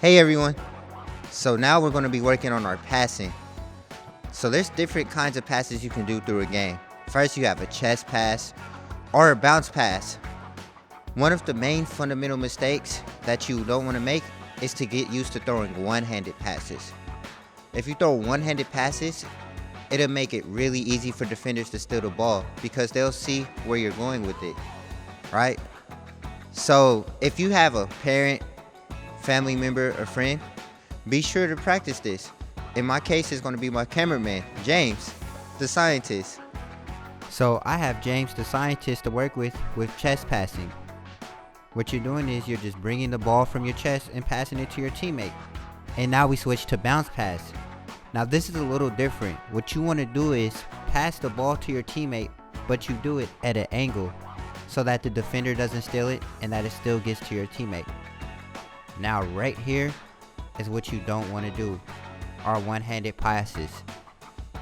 Hey everyone, so now we're going to be working on our passing. So there's different kinds of passes you can do through a game. First you have a chest pass or a bounce pass. One of the main fundamental mistakes that you don't want to make is to get used to throwing one-handed passes. If you throw one-handed passes, it'll make it really easy for defenders to steal the ball because they'll see where you're going with it, right? So if you have a parent, family member, or friend, be sure to practice this. In my case, it's going to be my cameraman, James, the scientist. So I have James, the scientist, to work with chest passing. What you're doing is you're just bringing the ball from your chest and passing it to your teammate. And now we switch to bounce pass. Now this is a little different. What you want to do is pass the ball to your teammate, but you do it at an angle so that the defender doesn't steal it and that it still gets to your teammate. Now right here is what you don't want to do, are one-handed passes.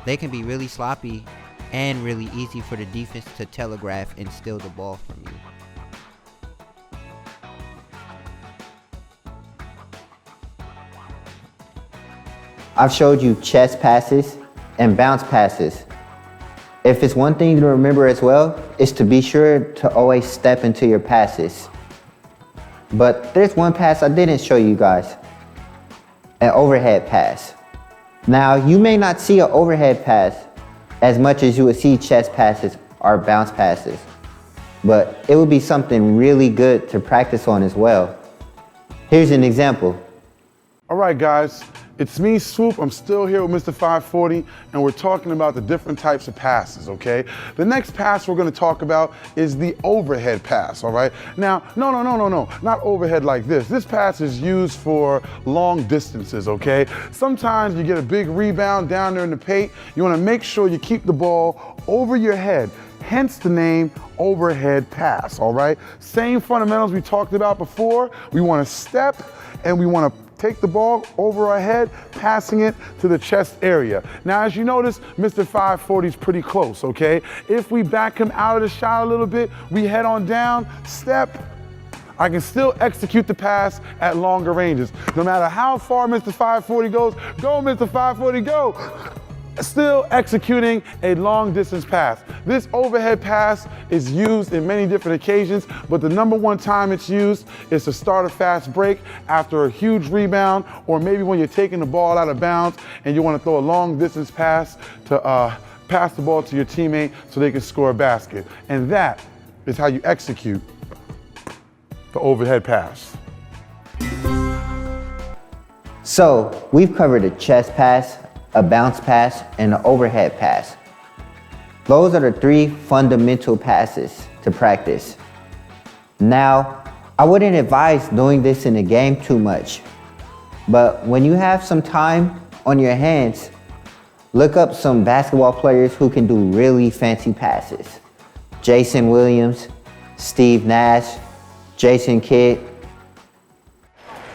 They can be really sloppy and really easy for the defense to telegraph and steal the ball from you. I've showed you chest passes and bounce passes. If it's one thing to remember as well, is to be sure to always step into your passes. But there's one pass I didn't show you guys, an overhead pass. Now you may not see an overhead pass as much as you would see chest passes or bounce passes, but it would be something really good to practice on as well. Here's an example. All right, guys, it's me, Swoop. I'm still here with Mr. 540, and we're talking about the different types of passes, okay? The next pass we're gonna talk about is the overhead pass, all right? Now, no, not overhead like this. This pass is used for long distances, okay? Sometimes you get a big rebound down there in the paint. You wanna make sure you keep the ball over your head, hence the name overhead pass, all right? Same fundamentals we talked about before. We wanna step, and we wanna take the ball over our head, passing it to the chest area. Now, as you notice, Mr. 540 is pretty close, okay? If we back him out of the shot a little bit, we head on down, step, I can still execute the pass at longer ranges. No matter how far Mr. 540 goes, go Mr. 540, go! Still executing a long distance pass. This overhead pass is used in many different occasions, but the number one time it's used is to start a fast break after a huge rebound, or maybe when you're taking the ball out of bounds and you want to throw a long distance pass to pass the ball to your teammate so they can score a basket. And that is how you execute the overhead pass. So we've covered a chest pass, a bounce pass, and an overhead pass. Those are the three fundamental passes to practice. Now, I wouldn't advise doing this in a game too much, but when you have some time on your hands, look up some basketball players who can do really fancy passes. Jason Williams, Steve Nash, Jason Kidd.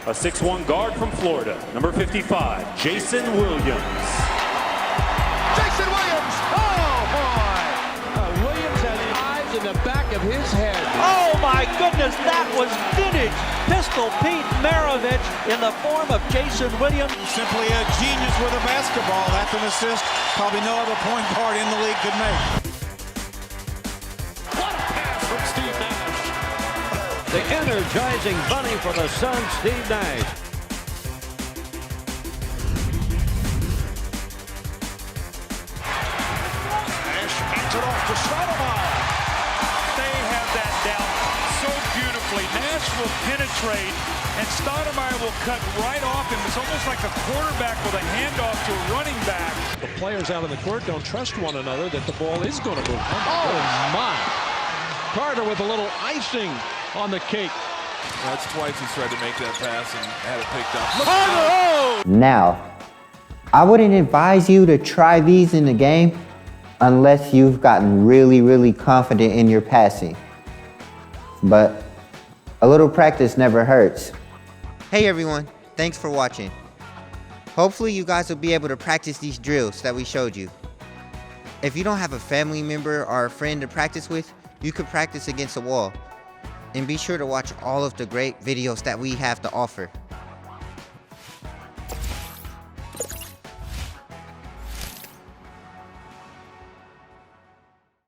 A 6'1" guard from Florida, number 55, Jason Williams. Jason Williams! Oh, boy! Williams has eyes in the back of his head. Oh, my goodness, that was vintage Pistol Pete Maravich in the form of Jason Williams. Simply a genius with a basketball. That's an assist probably no other point guard in the league could make. What a pass from Steve Nash! The energizing bunny for the Suns, Steve Nash. Nash hands it off to Stoudemire. They have that down so beautifully. Nash will penetrate, and Stoudemire will cut right off him. It's almost like a quarterback with a handoff to a running back. The players out on the court don't trust one another that the ball is going to move. Oh, my! Carter with a little icing on the cake. That's twice he's tried to make that pass and had it picked up. Now, I wouldn't advise you to try these in the game unless you've gotten really confident in your passing. But a little practice never hurts. Hey everyone, thanks for watching. Hopefully you guys will be able to practice these drills that we showed you. If you don't have a family member or a friend to practice with, you could practice against a wall. And be sure to watch all of the great videos that we have to offer.